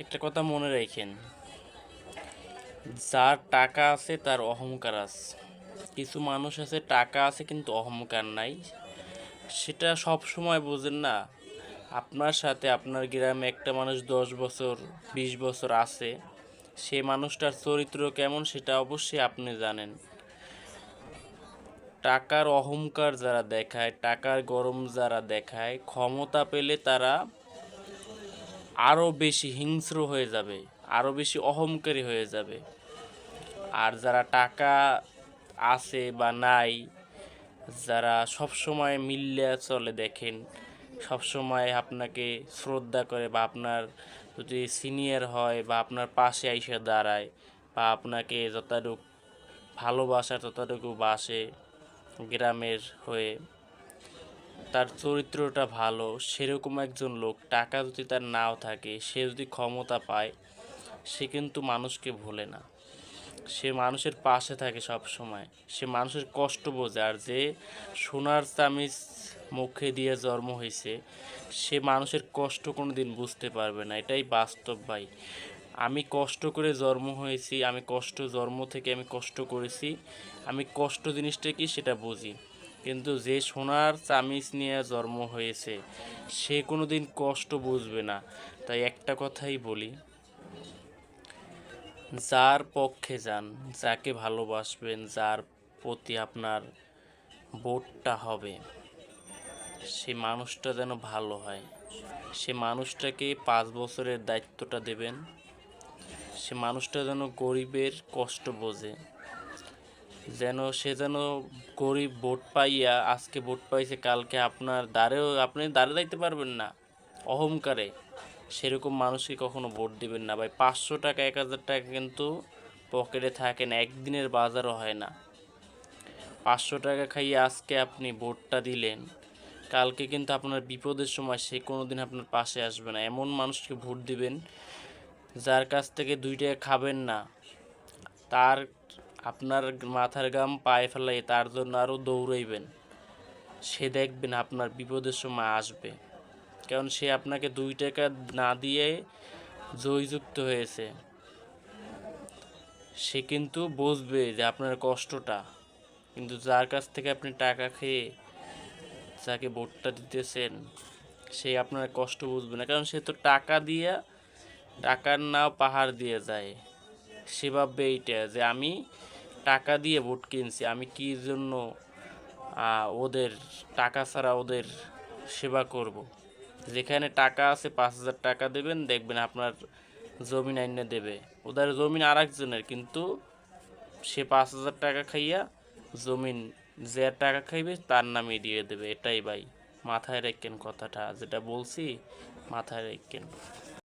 একটা কথা মনে রাখেন, যার টাকা আছে তার অহংকার আছে। কিছু মানুষ আছে টাকা আছে কিন্তু অহংকার নাই, সেটা সব সময় বোঝেন না। আপনার সাথে আপনার গ্রামে একটা মানুষ 10 বছর 20 বছর আছে, সে মানুষটার চরিত্র কেমন সেটা অবশ্যই আপনি জানেন। টাকার অহংকার যারা দেখায়, টাকার গরম যারা দেখায়, ক্ষমতা পেলে তারা আরও বেশি হিংস্র হয়ে যাবে, আরও বেশি অহংকারী হয়ে যাবে। আর যারা টাকা আছে বা নাই, যারা সব সময় মিল্লা চলে দেখেন, সব সময় আপনাকে শ্রদ্ধা করে, বা আপনার যদি সিনিয়র হয় বা আপনার পাশে আইসা দাঁড়ায়, বা আপনাকে যতটুকু ভালোবাসার ততটুকু বাসে গ্রামের হয়ে, তার চরিত্রটা ভালো, সেরকম একজন লোক টাকা যদি তার নাও থাকে, সে যদি ক্ষমতা পায়, সে কিন্তু মানুষকে ভোলে না। সে মানুষের পাশে থাকে সব সময়, সে মানুষের কষ্ট বোঝে। আর যে সোনার চামিচ মুখে দিয়ে জন্ম হয়েছে, সে মানুষের কষ্ট কোনো দিন বুঝতে পারবে না। এটাই বাস্তব ভাই। আমি কষ্ট করে জন্ম হয়েছি, আমি জন্ম থেকে আমি কষ্ট করেছি, আমি কষ্ট জিনিসটা কি সেটা বুঝি। কিন্তু যে সোনার চামিচ নিয়ে জন্ম হয়েছে, সে কোনো দিন কষ্ট বুঝবে না। তাই একটা কথাই বলি, যার পক্ষে যান, যাকে ভালোবাসবেন, যার প্রতি আপনার ভোটটা হবে, সে মানুষটা যেন ভালো হয়। সে মানুষটাকে 5 বছরের দায়িত্বটা দেবেন। সে মানুষটা যেন গরিবের কষ্ট বোঝে, সে যেন গরিব ভোট পাইয়া, আজকে ভোট পাইছে, কালকে আপনি দাঁড়ে যাইতে পারবেন না অহংকারে। সেরকম মানুষকে কখনো ভোট দিবেন না ভাই। 500 টাকা 1000 টাকা কিন্তু পকেটে থাকে না, একদিনের বাজারও হয় না। 500 টাকা খাইয়ে আজকে আপনি ভোটটা দিলেন, কালকে কিন্তু আপনার বিপদের সময় সে কোনো দিন আপনার পাশে আসবে না। এমন মানুষকে ভোট দিবেন যার কাছ থেকে 2 টাকা খাবেন না, তার আপনার মাথার ঘাম পায়ে ফেলাই তার জন্য আরও দৌড়াইবেন। সে দেখবেন আপনার বিপদের সময় আসবে, কারণ সে আপনাকে 2 টাকা না দিয়ে জয়যুক্ত হয়েছে। সে কিন্তু বুঝবে যে আপনার কষ্টটা। কিন্তু যার কাছ থেকে আপনি টাকা খেয়ে যাকে ভোটটা দিতেছেন, সে আপনার কষ্ট বুঝবে না, কারণ সে তো টাকা দিয়ে, টাকার নাও পাহাড় দিয়ে যায়। সে ভাববে এইটা যে আমি টাকা দিয়ে ভোট কিনছি, আমি কি জন্য ওদের টাকা ছাড়া ওদের সেবা করব। যেখানে টাকা আছে 5,000 টাকা দেবেন, দেখবেন আপনার জমিন আইনে দেবে। ওদের জমিন আর একজনের, কিন্তু সে 5,000 টাকা খাইয়া জমিন, যে টাকা খাইবে তার নামে দিয়ে দেবে। এটাই ভাই, মাথায় রাখেন কথাটা, যেটা বলছি মাথায় রাখেন।